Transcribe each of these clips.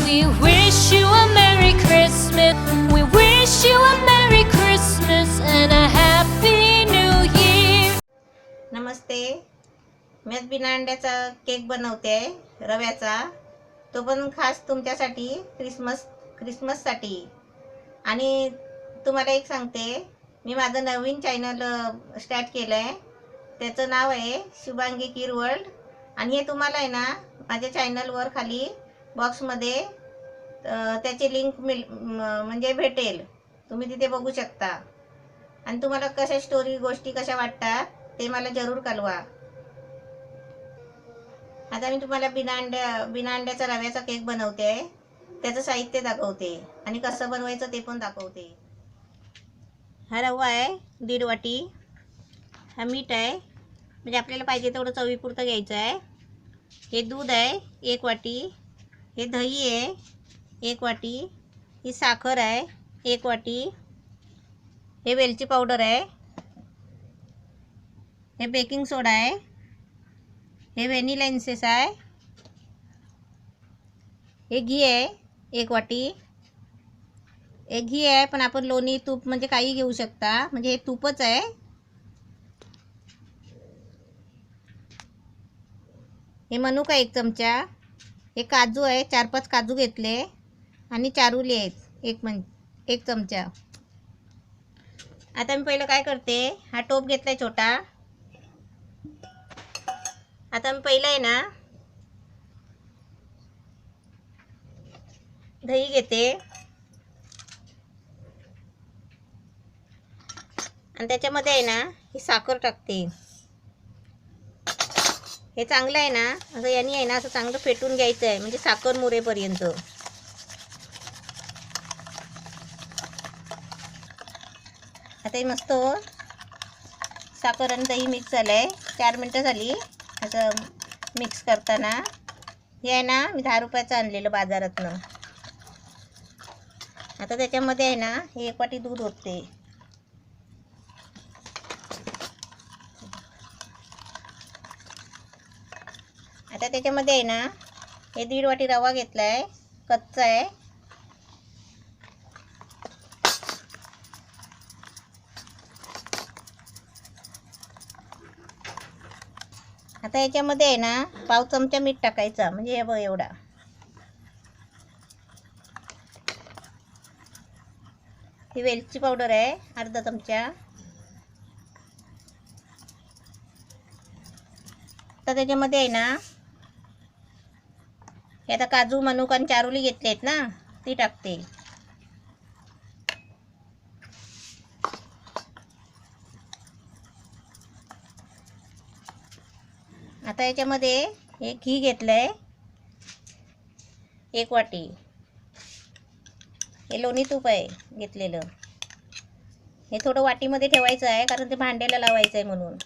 We wish you a Merry Christmas. We wish you a Merry Christmas and a Happy New Year. नमस्ते. मी आज बिना अंड्याचा cake बनवते आहे रव्याचा. तो पण खास तुमच्यासाठी क्रिसमससाठी. आणि तुम्हाला एक सांगते, मी माझं नवीन चॅनल स्टार्ट केलं आहे. त्याचं नाव आहे शुभांगी कीर वर्ल्ड. आणि हे तुम्हाला आहे ना माझ्या चॅनलवर खाली बॉक्समध्ये त्याची लिंक म्हणजे भेटेल. तुम्ही तिथे बघू शकता. आणि तुम्हाला कशा स्टोरी गोष्टी कशा वाटतात ते मला जरूर कळवा. आता मी तुम्हाला बिना अंड्याचा रव्याचा केक बनवते आहे. त्याचं साहित्य दाखवते आणि कसं बनवायचं ते पण दाखवते. हा रवा आहे 1.5 वाटी. हा मीठ आहे, म्हणजे आपल्याला पाहिजे तेवढं चवीपुरतं घ्यायचं आहे. हे दूध आहे 1 वाटी. हे दही आहे 1 वाटी. ही साखर आहे 1 वाटी. हे वेलची पावडर आहे. हे बेकिंग सोडा आहे. हे व्हॅनिला एसेन्स आहे. हे घी आहे 1 वाटी. हे घी आहे, पण आपण लोणी तूप म्हणजे काही घेऊ शकता, म्हणजे हे तूपच आहे. हे मनुका 1 चमचा. हे काजू आहे 4-5 काजू घेतले. आणि चारोली आहेत 1 चमचा. आता मी पहिलं काय करते, हा टोप घेतलाय छोटा. आता मी पहिलं आहे ना दही घेते आणि त्याच्यामध्ये आहे ना ही साखर टाकते. हे चांगलं आहे ना, असं याने आहे ना असं चांगलं फेटून घ्यायचं आहे, म्हणजे साखर मुरेपर्यंत. आता हे मस्त साखर आणि दही मिक्स झालं आहे. 4 मिनटं झाली असं मिक्स करताना. हे आहे ना मी 10 रुपयाचं आणलेलं बाजारातनं. आता त्याच्यामध्ये आहे ना हे 1 वाटी दूध होते. आता त्याच्यामध्ये आहे ना हे 1.5 वाटी रवा घेतला आहे, कच्चा आहे. आता याच्यामध्ये आहे ना पाव चमचा मीठ टाकायचा, म्हणजे हे बघ एवढा. ही वेलची पावडर आहे 1/2 चमचा. आता त्याच्यामध्ये आहे ना हे आता काजू मनुका आणि चारोली घेतले आहेत ना ती टाकते. आता याच्यामध्ये हे घी घेतलंय 1 वाटी. हे लोणी तूप आहे घेतलेलं. हे थोडं वाटीमध्ये ठेवायचं आहे, कारण ते भांड्याला लावायचं आहे म्हणून.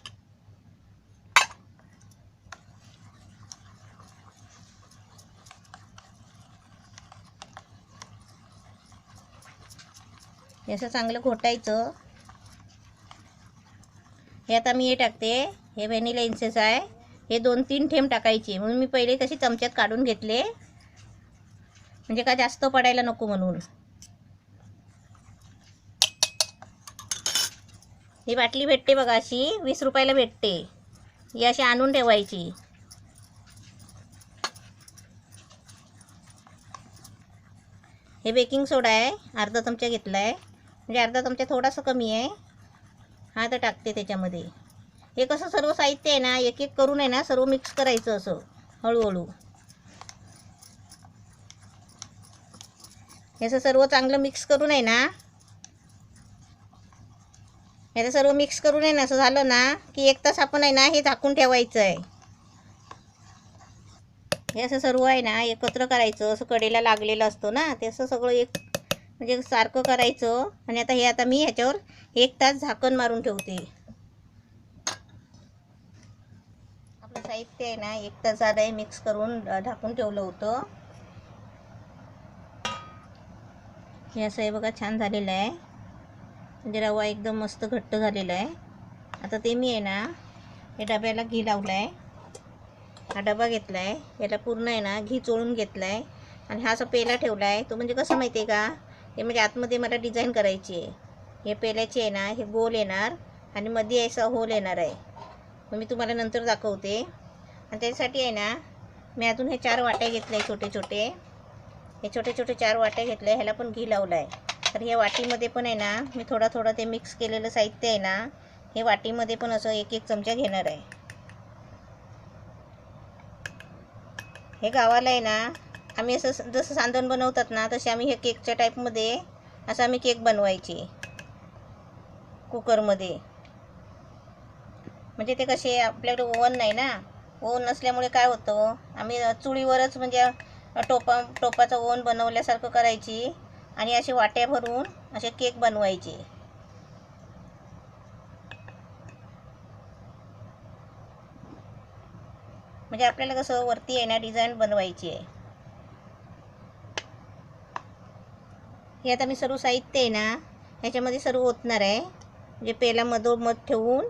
हे असं चांगलं घोटायचं. हे आता मी हे टाकते. हे व्हॅनिला एसेन्स आहे. हे 2-3 थेंब टाकायचे, म्हणून मी पहिले तशी चमच्यात काढून घेतले, म्हणजे का जास्त पडायला नको म्हणून. ही बाटली भेटते बघा, अशी 20 रुपयाला भेटते. ही अशी आणून ठेवायची. हे बेकिंग सोडा आहे 1/2 चमचा घेतला आहे, म्हणजे 1/2 चमचा थोडासा कमी आहे. हा तर टाकते त्याच्यामध्ये. हे कसं सर्व साहित्य आहे ना एक एक करून आहे ना सर्व मिक्स करायचं असं हळूहळू. हे असं सर्व चांगलं मिक्स करून आहे ना, हे सर्व मिक्स करून आहे ना असं झालं ना की 1 तास आपण आहे ना हे झाकून ठेवायचं आहे. हे असं सर्व आहे ना एकत्र करायचं, असं कडेला लागलेलं असतं ना ते असं सगळं एक म्हणजे सारखं करायचं. आणि आता मी ह्याच्यावर 1 तास झाकण मारून ठेवते. आपलं साहित्य आहे ना 1 तास आधी मिक्स करून ढाकून ठेवलं होतं. हे असं आहे बघा, छान झालेलं आहे, म्हणजे रवा एकदम मस्त घट्ट झालेला आहे. आता ते मी आहे ना हे डब्याला घी लावलं आहे. हा डबा घेतला आहे, याला पूर्ण आहे ना घी चोळून घेतलं आहे. आणि हा असा पेला ठेवला आहे तो म्हणजे कसं माहिती आहे का, हे म्हणजे आतमध्ये मला डिझाईन करायची आहे. हे पेल्याची आहे ना, हे गोल येणार आणि मध्ये असा होल येणार आहे. मग मी तुम्हाला नंतर दाखवते. आणि त्यासाठी आहे ना, मी अजून हे 4 वाट्या घेतल्या छोटे छोटे. हे छोटे छोटे 4 वाट्या घेतल्या, ह्याला पण घी लावलं आहे. तर हे वाटीमध्ये पण आहे ना, मी थोडं ते मिक्स केलेलं साहित्य आहे ना, हे वाटीमध्ये पण असं 1-1 चमचा घेणार आहे. हे गावाला आहे ना, आम्ही असं जसं सांधण बनवतात ना, तसे आम्ही हे केकच्या टाईपमध्ये असं आम्ही केक बनवायचे कुकरमध्ये. म्हणजे ते कसे आपल्याकडे ओव्हन नाही ना, ओव्हन नसल्यामुळे काय होतं, आम्ही चुलीवरच म्हणजे टोपाचं ओव्हन बनवल्यासारखं करायची आणि असे वाट्या भरून असे केक बनवायचे. म्हणजे आपल्याला कसं वरती आहे ना डिझाईन बनवायची आहे. हे आता मी सर्व साहित्य आहे ना ह्याच्यामध्ये सर्व ओतणार आहे. म्हणजे पेला मधोमध ठेवून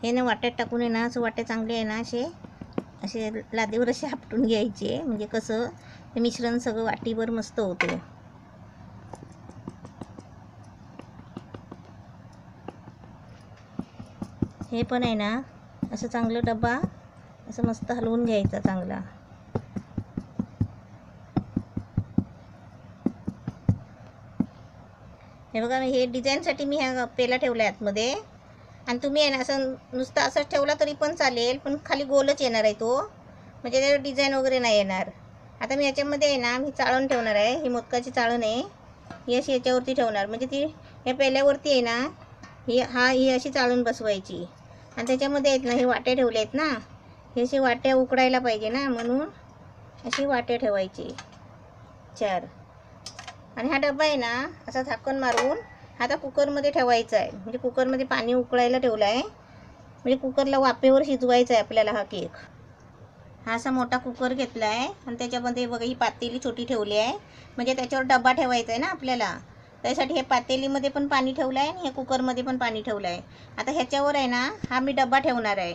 हे ना वाट्यात टाकून आहे ना, असं वाट्या चांगले आहे ना असे लादीवर असे आपटून घ्यायचे. म्हणजे कसं हे मिश्रण सगळं वाटीभर मस्त होतं. हे पण आहे ना असं चांगलं डब्बा असं मस्त हलवून घ्यायचा चांगला. हे बघा, हे डिझाईनसाठी मी ह्या पेला ठेवला आहे आतमध्ये. आणि तुम्ही आहे ना असं नुसतं असंच ठेवला तरी पण चालेल, पण खाली गोलच येणार आहे तो, म्हणजे त्याला डिझाईन वगैरे नाही येणार. आता मी याच्यामध्ये आहे ना, मी चाळण ठेवणार आहे. ही मोदकाची चाळण आहे, ही अशी याच्यावरती ठेवणार. म्हणजे ती या पेल्यावरती आहे ना, ही अशी चाळण बसवायची. आणि त्याच्यामध्ये आहेत ना हे वाट्या ठेवले आहेत ना, हे असे वाट्या उकडायला पाहिजे ना, म्हणून अशी वाट्या ठेवायची 4. आणि हा डबा आहे ना असा झाकण मारून आता कुकरमध्ये ठेवायचा आहे. म्हणजे कुकरमध्ये पाणी उकळायला ठेवलं आहे. म्हणजे कुकरला वाफेवर शिजवायचा आहे आपल्याला हा केक. हा असा मोठा कुकर घेतला आहे आणि त्याच्यामध्ये बघा ही पातेली छोटी ठेवली आहे. म्हणजे त्याच्यावर डबा ठेवायचा आहे ना आपल्याला, त्यासाठी हे पातेलीमध्ये पण पाणी ठेवलं आहे आणि हे कुकरमध्ये पण पाणी ठेवलं आहे. आता ह्याच्यावर आहे ना हा मी डबा ठेवणार आहे.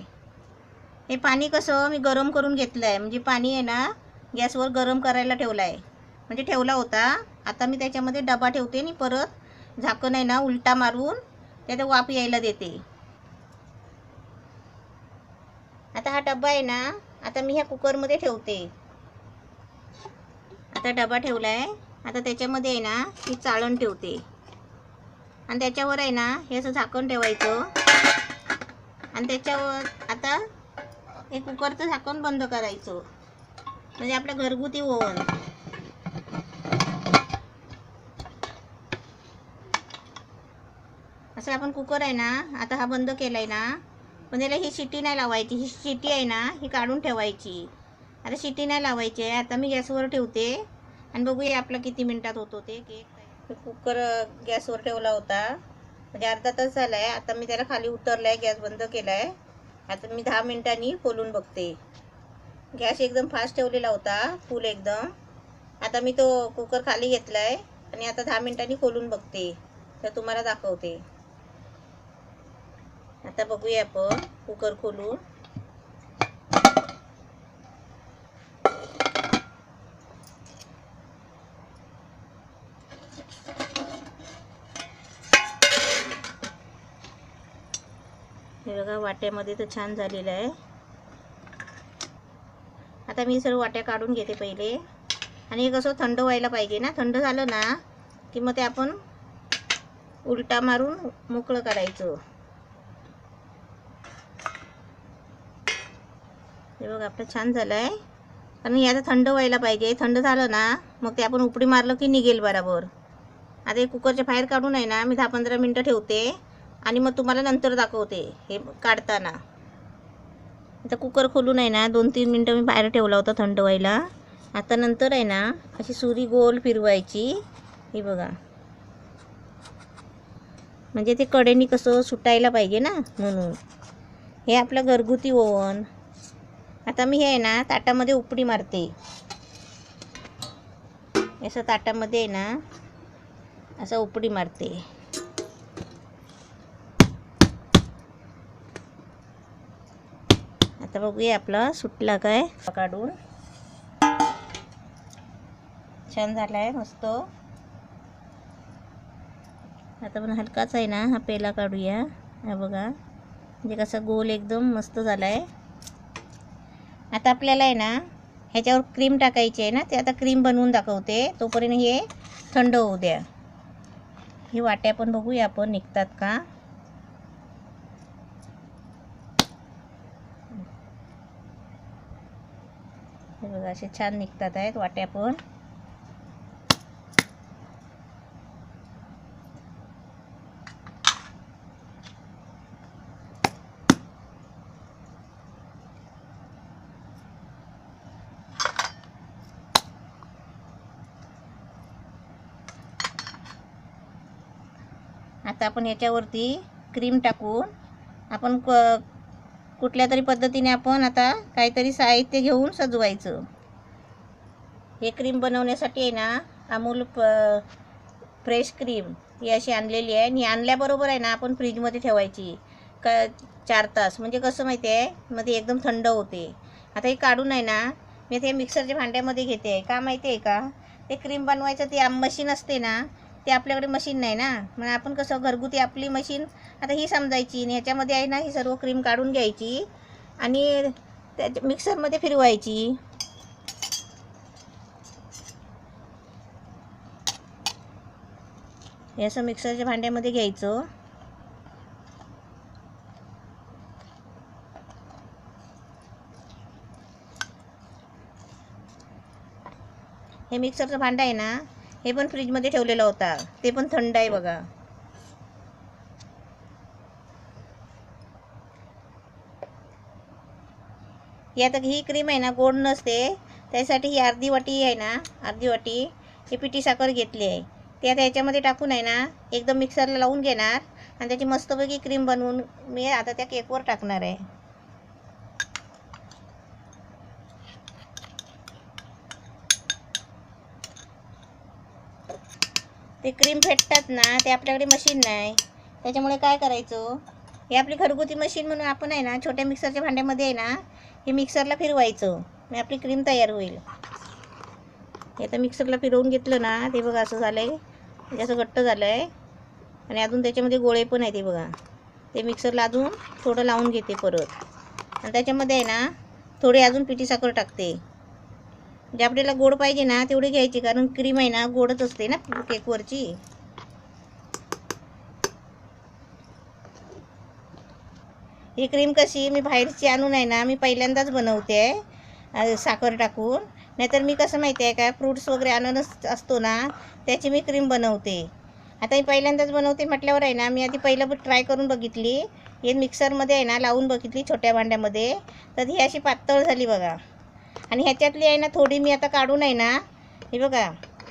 हे पाणी कसं मी गरम करून घेतलं आहे. म्हणजे पाणी आहे ना गॅसवर गरम करायला ठेवलं आहे. म्हणजे ठेवला होता, आता मी त्याच्यामध्ये डबा ठेवते आणि परत झाकण आहे ना उलटा मारून त्यात वाफ यायला देते. आता हा डबा आहे ना, आता मी ह्या कुकरमध्ये ठेवते. आता डबा ठेवला आहे. आता त्याच्यामध्ये आहे ना ही चाळण ठेवते आणि त्याच्यावर आहे ना हे असं झाकण ठेवायचं. आणि त्याच्यावर आता हे कुकरचं झाकण बंद करायचं. म्हणजे आपल्या घरगुती ओव्हन. असं आपण कुकर आहे ना, आता हा बंद केला आहे ना, पण त्याला ही शिट्टी नाही लावायची. ही शिट्टी आहे ना ही काढून ठेवायची. आता शिट्टी नाही लावायची आहे. आता मी गॅसवर ठेवते आणि बघूया आपला किती मिनिटात होतो ते केक. कुकर गॅसवर ठेवला होता, म्हणजे अर्धा तास झाला आहे. आता मी त्याला खाली उतरला आहे, गॅस बंद केला आहे. आता मी 10 मिनिटांनी खोलून बघते. गॅस एकदम फास्ट ठेवलेला होता, फुल एकदम. आता मी तो कुकर खाली घेतला आहे आणि आता 10 मिनिटांनी खोलून बघते, तर तुम्हाला दाखवते. आता बघूया आपण कुकर खोलून. हे बघा वाट्यामध्ये तर छान झालेलं आहे. आता मी सर्व वाट्या काढून घेते पहिले. आणि हे कसं थंड व्हायला पाहिजे ना, थंड झालं ना की मग ते आपण उलटा मारून मोकळं करायचं. हे बघा आपलं छान झालं आहे. कारण हे आता थंड व्हायला पाहिजे. थंड झालं ना मग ते आपण उपडी मारलं की निघेल बरोबर. आता हे कुकरच्या बाहेर काढून आहे ना मी 10-15 मिनटं ठेवते आणि मग तुम्हाला नंतर दाखवते हे काढताना. आता कुकर खोलून आहे ना 2-3 मिनटं मी बाहेर ठेवला होता थंड व्हायला. आता नंतर आहे ना अशी सुरी गोल फिरवायची. हे बघा, म्हणजे ते कडेनी कसं सुटायला पाहिजे ना, म्हणून. हे आपलं घरगुती ओव्हन. आता मी हे आहे ना ताटामध्ये उपडी मारते. असं ताटामध्ये आहे ना असं उपडी मारते. आता बघूया आपला सुटला काय. काढून छान झालाय मस्त. आता पण हलकाच आहे ना हा पेला काढूया. हा बघा म्हणजे कसा गोल एकदम मस्त झालाय. आता आपल्याला आहे ना ह्याच्यावर क्रीम टाकायची आहे ना, ते आता क्रीम बनवून दाखवते. तोपर्यंत हे थंड होऊ द्या. ही वाट्या पण बघूया आपण निघतात का. हे बघा असे छान निघतात आहेत वाट्या पण. आता आपण याच्यावरती क्रीम टाकून आपण कुठल्या तरी पद्धतीने आपण आता काहीतरी साहित्य घेऊन सजवायचं. हे क्रीम बनवण्यासाठी आहे ना अमूल फ्रेश क्रीम ही अशी आणलेली आहे. आणि आणल्याबरोबर आहे ना आपण फ्रीजमध्ये ठेवायची 4 तास. म्हणजे कसं माहिती आहे मध्ये एकदम थंड होते. आता हे काढून आहे ना मी ते मिक्सरच्या भांड्यामध्ये घेते आहे. का माहिती आहे का, ते क्रीम बनवायचं ते मशीन असते ना, ते आपल्याकडे मशीन नाही ना. मग आपण कसं घरगुती आपली मशीन आता ही समजायची आणि ह्याच्यामध्ये आहे ना ही सर्व क्रीम काढून घ्यायची आणि त्या मिक्सरमध्ये फिरवायची. हे असं मिक्सरच्या भांड्यामध्ये घ्यायचं. हे मिक्सरचं भांडं आहे ना हे पण फ्रीजमध्ये ठेवलेलं होता, ते पण थंड आहे बघा. ही आता ही क्रीम आहे ना गोड नसते, त्यासाठी ही अर्धी वाटी आहे ना, अर्धी वाटी ही पिठी साखर घेतली आहे. ते आता ह्याच्यामध्ये टाकून आहे ना एकदम मिक्सरला लावून घेणार आणि त्याची मस्तपैकी क्रीम बनवून मी आता त्या केकवर टाकणार आहे. ते क्रीम फेटतात ना, ते आपल्याकडे मशीन नाही. त्याच्यामुळे काय करायचं, हे आपली घरगुती मशीन म्हणून आपण आहे ना छोट्या मिक्सरच्या भांड्यामध्ये आहे ना हे मिक्सरला फिरवायचं. मग आपली क्रीम तयार होईल. हे आता मिक्सरला फिरवून घेतलं ना, ते बघा असं झालं आहे, म्हणजे असं घट्ट झालं आहे. आणि अजून त्याच्यामध्ये गोळे पण आहे ते बघा. ते मिक्सरला अजून थोडं लावून घेते परत. आणि त्याच्यामध्ये आहे ना थोडी अजून पिठी साखर टाकते. जे आपल्याला गोड पाहिजे ना तेवढी घ्यायची, कारण क्रीम आहे ना गोडच असते ना केकवरची. ही क्रीम कशी मी बाहेरची आणून आहे ना मी पहिल्यांदाच बनवते आहे साखर टाकून. नाहीतर मी कसं माहिती आहे का, फ्रूट्स वगैरे अननस असतो ना त्याची मी क्रीम बनवते. आता मी पहिल्यांदाच बनवते म्हटल्यावर आहे ना मी आधी पहिलं ट्राय करून बघितली. हे मिक्सरमध्ये आहे ना लावून बघितली छोट्या भांड्यामध्ये, तर ही अशी पातळ झाली बघा. आणि ह्याच्यातली आहे ना थोडी मी आता काढून आहे ना ही बघा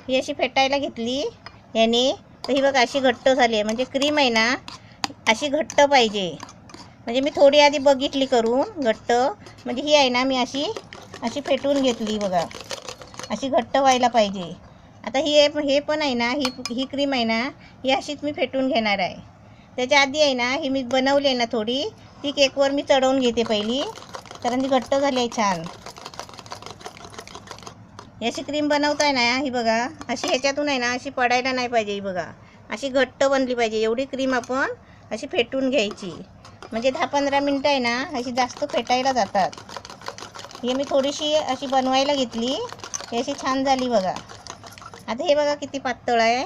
ही अशी फेटायला घेतली ह्याने, तर ही बघा अशी घट्ट झाली आहे. म्हणजे क्रीम आहे ना अशी घट्ट पाहिजे. म्हणजे मी थोडी आधी बघितली करून घट्ट, म्हणजे ही आहे ना मी अशी फेटून घेतली बघा, अशी घट्ट व्हायला पाहिजे. आता हे पण आहे ना ही क्रीम आहे ना ही अशीच मी फेटून घेणार आहे. त्याच्या आधी आहे ना ही मी बनवली आहे ना थोडी, ती केकवर मी चढवून घेते पहिली, कारण ती घट्ट झाली आहे छान. अशी क्रीम बनवताय ना ही बघा अशी ह्याच्यातून आहे ना अशी पडायला नाही पाहिजे. ही बघा अशी घट्ट बनली पाहिजे. एवढी क्रीम आपण अशी फेटून घ्यायची, म्हणजे 10-15 मिनटं आहे ना अशी जास्त फेटायला जातात. ही मी थोडीशी अशी बनवायला घेतली, ही अशी छान झाली बघा. आता हे बघा किती पातळ आहे.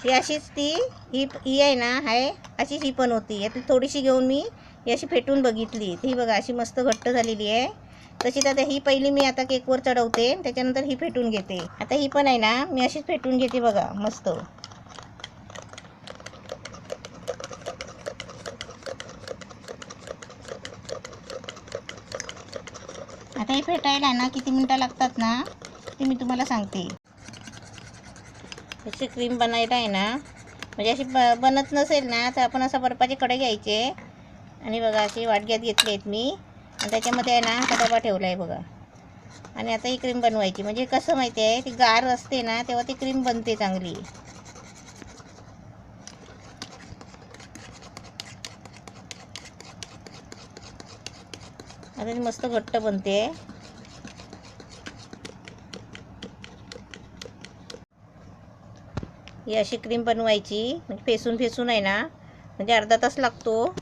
ही अशीच ही आहे ना आहे अशीच ही पण होती. यातली थोडीशी घेऊन मी ही अशी फेटून बघितली, ही बघा अशी मस्त घट्ट झालेली आहे. तशीच आता ही पहिली मी आता केकवर चढवते, त्याच्यानंतर ही फेटून घेते. आता ही पण आहे ना मी अशीच फेटून घेते बघा मस्त. आता हे फेटायला ना किती मिनटं लागतात ना ते मी तुम्हाला सांगते. अशी क्रीम बनायला आहे ना, म्हणजे अशी बनत नसेल ना तर आपण असं बर्फाचे कडे घ्यायचे आणि बघा अशी वाटग्यात घेतली आहेत मी, आणि त्याच्यामध्ये आहे ना हा डबा ठेवला आहे बघा. आणि आता ही क्रीम बनवायची. म्हणजे कसं माहिती आहे, ती गार असते ना तेव्हा ती क्रीम बनते चांगली. आता ती मस्त घट्ट बनते. ही अशी क्रीम बनवायची. म्हणजे फेसून आहे ना, म्हणजे अर्धा तास लागतो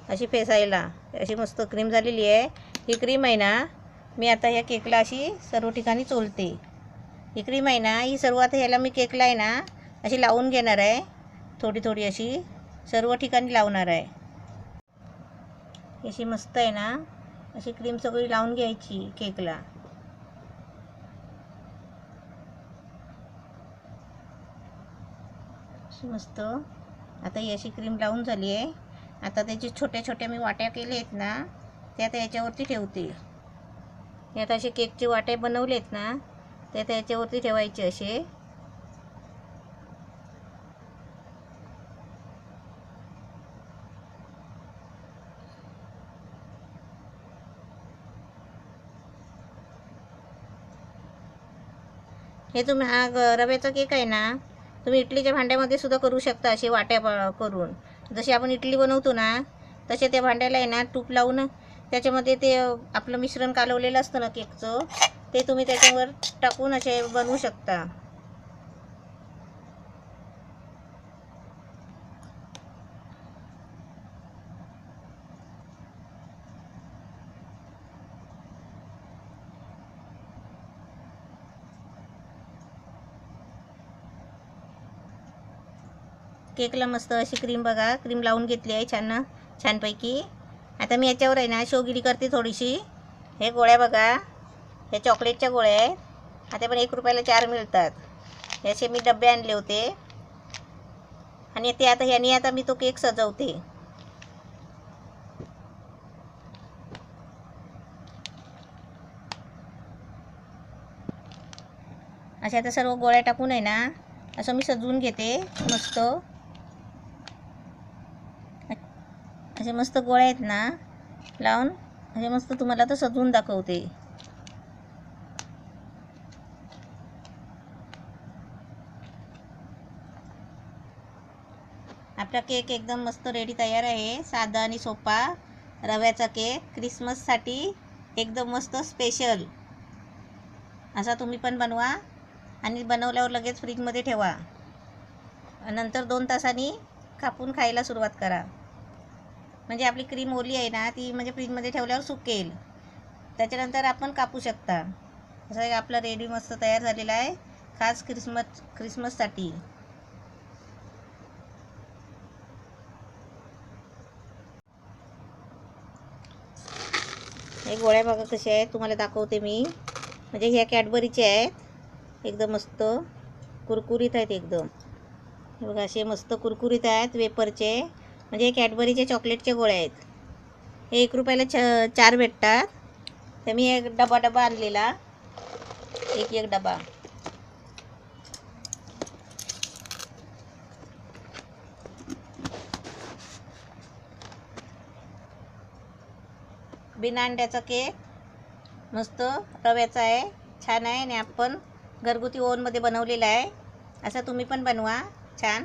अशी फेसायला. अशी मस्त क्रीम झालेली आहे. ही क्रीम आहे ना, मी आता ह्या केकला अशी सर्व ठिकाणी चोलते. ही क्रीम आहे ना, ही सर्व आता ह्याला मी केकला आहे ना अशी लावून घेणार आहे. थोडी थोडी अशी सर्व ठिकाणी लावणार आहे. अशी मस्त आहे ना, अशी क्रीम सगळी लावून घ्यायची केकला. अशी मस्त. आता ही अशी क्रीम लावून झाली आहे. आता त्याची छोट्या छोट्या मी वाट्या केल्या आहेत ना, त्या आता याच्यावरती ठेवते. यात असे केकचे वाटे बनवले आहेत ना, ते आता याच्यावरती ठेवायचे असे. हे तुम्ही हा रव्याचा केक आहे ना, तुम्ही इडलीच्या भांड्यामध्ये सुद्धा करू शकता. असे वाट्या करून जशी आपण इडली बनवतो ना, तसे त्या भांड्याला आहे ना तूप लावून त्याच्यामध्ये ते आपलं मिश्रण कालवलेलं असतं ना केकचं, ते तुम्ही त्याच्यावर टाकून असे बनवू शकता. केकला मस्त अशी क्रीम बघा, क्रीम लावून घेतली आहे छानपैकी. आता मी याच्यावर आहे ना शोगिरी करते थोडीशी. हे गोळ्या बघा, हे चॉकलेटच्या गोळ्या आहेत. आता पण 1 रुपयाला 4 मिळतात. याचे मी डबे आणले होते. आणि ते आता ह्याने आता मी तो केक सजवते. अशा आता सर्व गोळ्या टाकून आहे ना असं मी सजवून घेते मस्त. असे मस्त गोळ्या आहेत ना लावून, असे मस्त तुम्हाला तर सजवून दाखवते. आपला केक एकदम मस्त रेडी तयार आहे. साधा आणि सोपा रव्याचा केक, क्रिसमससाठी एकदम मस्त स्पेशल. असा तुम्ही पण बनवा आणि बनवल्यावर लगेच फ्रीजमध्ये ठेवा. नंतर 2 तासांनी कापून खायला सुरुवात करा. म्हणजे आपली क्रीम ओली आहे ना, ती म्हणजे फ्रीजमध्ये ठेवल्यावर सुकेल. त्याच्यानंतर आपण कापू शकता. असं आपला रेडी मस्त तयार झालेला आहे खास क्रिसमससाठी. हे गोळ्या बघा कशा आहेत, तुम्हाला दाखवते मी. म्हणजे ह्या कॅडबरीच्या आहेत. एकदम मस्त कुरकुरीत आहेत एकदम. हे बघा असे मस्त कुरकुरीत आहेत वेफरचे. म्हणजे हे कॅडबरीचे चॉकलेटचे गोळे आहेत. हे 1 रुपयाला 4 भेटतात. तर मी एक डबा आणलेला, एक डबा. बिना अंड्याचा केक मस्त रव्याचा आहे, छान आहे. आणि आपण घरगुती ओव्हनमध्ये बनवलेला आहे. असं तुम्ही पण बनवा छान.